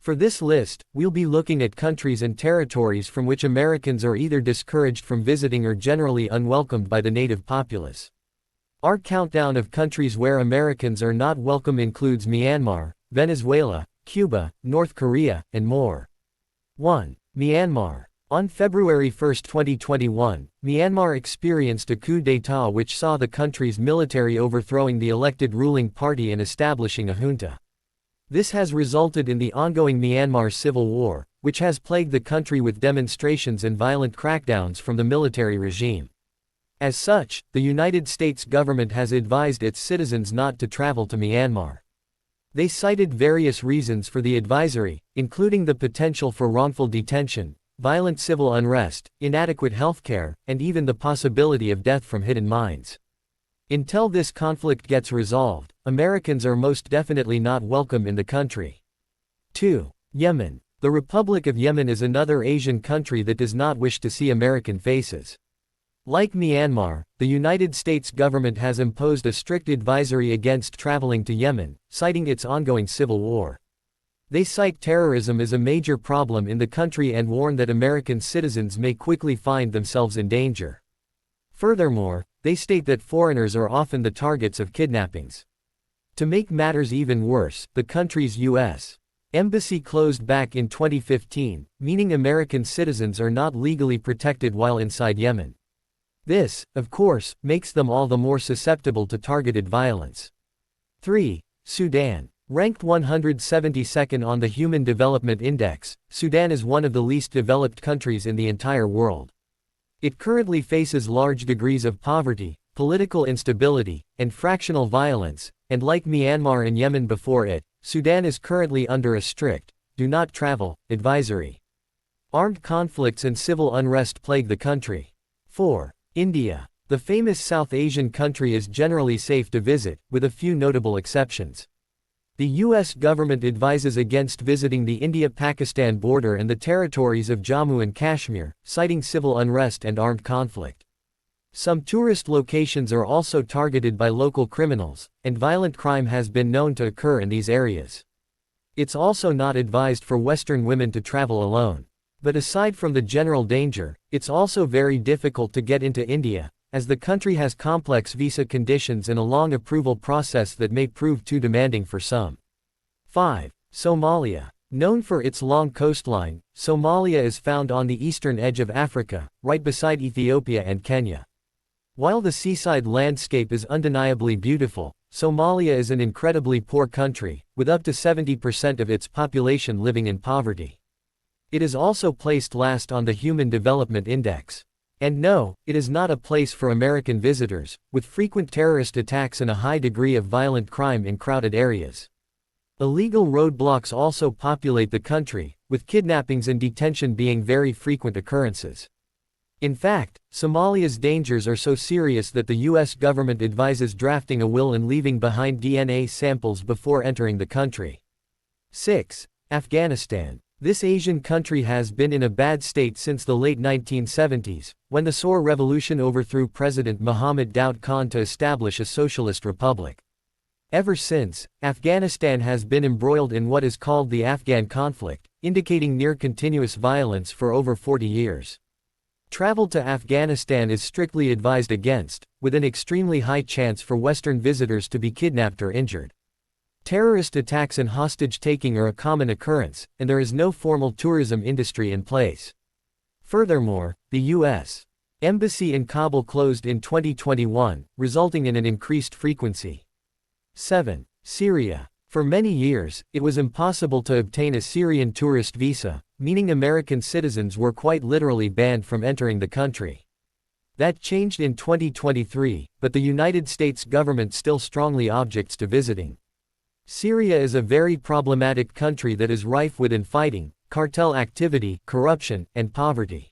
For this list, we'll be looking at countries and territories from which Americans are either discouraged from visiting or generally unwelcomed by the native populace. Our countdown of countries where Americans are not welcome includes Myanmar, Venezuela, Cuba, North Korea, and more. 1. Myanmar. On February 1, 2021, Myanmar experienced a coup d'état which saw the country's military overthrowing the elected ruling party and establishing a junta. This has resulted in the ongoing Myanmar civil war, which has plagued the country with demonstrations and violent crackdowns from the military regime. As such, the United States government has advised its citizens not to travel to Myanmar. They cited various reasons for the advisory, including the potential for wrongful detention, violent civil unrest, inadequate healthcare, and even the possibility of death from hidden mines. Until this conflict gets resolved, Americans are most definitely not welcome in the country. 2. Yemen. The Republic of Yemen is another Asian country that does not wish to see American faces. Like Myanmar, the United States government has imposed a strict advisory against traveling to Yemen, citing its ongoing civil war. They cite terrorism as a major problem in the country and warn that American citizens may quickly find themselves in danger. Furthermore, they state that foreigners are often the targets of kidnappings. To make matters even worse, the country's U.S. embassy closed back in 2015, meaning American citizens are not legally protected while inside Yemen. This, of course, makes them all the more susceptible to targeted violence. 3. Sudan. Ranked 172nd on the Human Development Index, Sudan is one of the least developed countries in the entire world. It currently faces large degrees of poverty, political instability, and fractional violence, and like Myanmar and Yemen before it, Sudan is currently under a strict, do not travel, advisory. Armed conflicts and civil unrest plague the country. 4. India. The famous South Asian country is generally safe to visit, with a few notable exceptions. The U.S. government advises against visiting the India-Pakistan border and the territories of Jammu and Kashmir, citing civil unrest and armed conflict. Some tourist locations are also targeted by local criminals, and violent crime has been known to occur in these areas. It's also not advised for Western women to travel alone. But aside from the general danger, it's also very difficult to get into India, as the country has complex visa conditions and a long approval process that may prove too demanding for some. 5. Somalia. Known for its long coastline, Somalia is found on the eastern edge of Africa, right beside Ethiopia and Kenya. While the seaside landscape is undeniably beautiful, Somalia is an incredibly poor country, with up to 70% of its population living in poverty. It is also placed last on the Human Development Index. And no, it is not a place for American visitors, with frequent terrorist attacks and a high degree of violent crime in crowded areas. Illegal roadblocks also populate the country, with kidnappings and detention being very frequent occurrences. In fact, Somalia's dangers are so serious that the U.S. government advises drafting a will and leaving behind DNA samples before entering the country. 6. Afghanistan. This Asian country has been in a bad state since the late 1970s, when the Saur Revolution overthrew President Mohammad Daoud Khan to establish a socialist republic. Ever since, Afghanistan has been embroiled in what is called the Afghan conflict, indicating near-continuous violence for over 40 years. Travel to Afghanistan is strictly advised against, with an extremely high chance for Western visitors to be kidnapped or injured. Terrorist attacks and hostage-taking are a common occurrence, and there is no formal tourism industry in place. Furthermore, the U.S. Embassy in Kabul closed in 2021, resulting in an increased frequency. 7. Syria. For many years, it was impossible to obtain a Syrian tourist visa, meaning American citizens were quite literally banned from entering the country. That changed in 2023, but the United States government still strongly objects to visiting. Syria is a very problematic country that is rife with infighting, cartel activity, corruption, and poverty.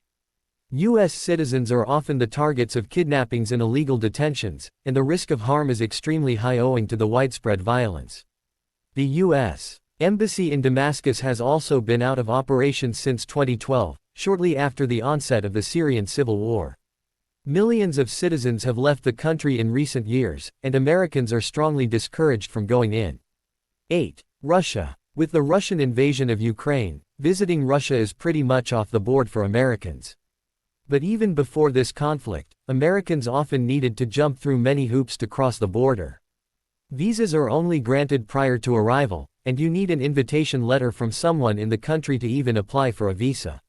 U.S. citizens are often the targets of kidnappings and illegal detentions, and the risk of harm is extremely high owing to the widespread violence. The U.S. Embassy in Damascus has also been out of operation since 2012, shortly after the onset of the Syrian civil war. Millions of citizens have left the country in recent years, and Americans are strongly discouraged from going in. 8. Russia. With the Russian invasion of Ukraine, visiting Russia is pretty much off the board for Americans. But even before this conflict, Americans often needed to jump through many hoops to cross the border. Visas are only granted prior to arrival, and you need an invitation letter from someone in the country to even apply for a visa.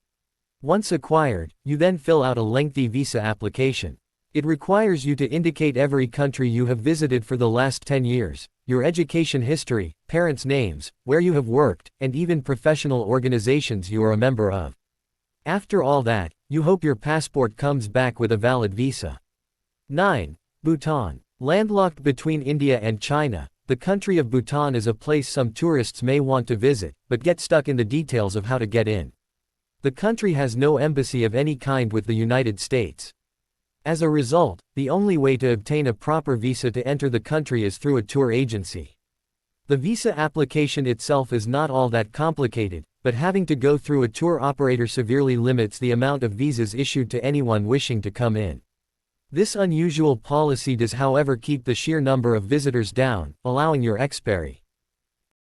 Once acquired, you then fill out a lengthy visa application. It requires you to indicate every country you have visited for the last 10 years, your education history, parents' names, where you have worked, and even professional organizations you are a member of. After all that, you hope your passport comes back with a valid visa. 9. Bhutan. Landlocked between India and China, the country of Bhutan is a place some tourists may want to visit, but get stuck in the details of how to get in. The country has no embassy of any kind with the United States. As a result, the only way to obtain a proper visa to enter the country is through a tour agency. The visa application itself is not all that complicated, but having to go through a tour operator severely limits the amount of visas issued to anyone wishing to come in. This unusual policy does however keep the sheer number of visitors down, allowing your expiry.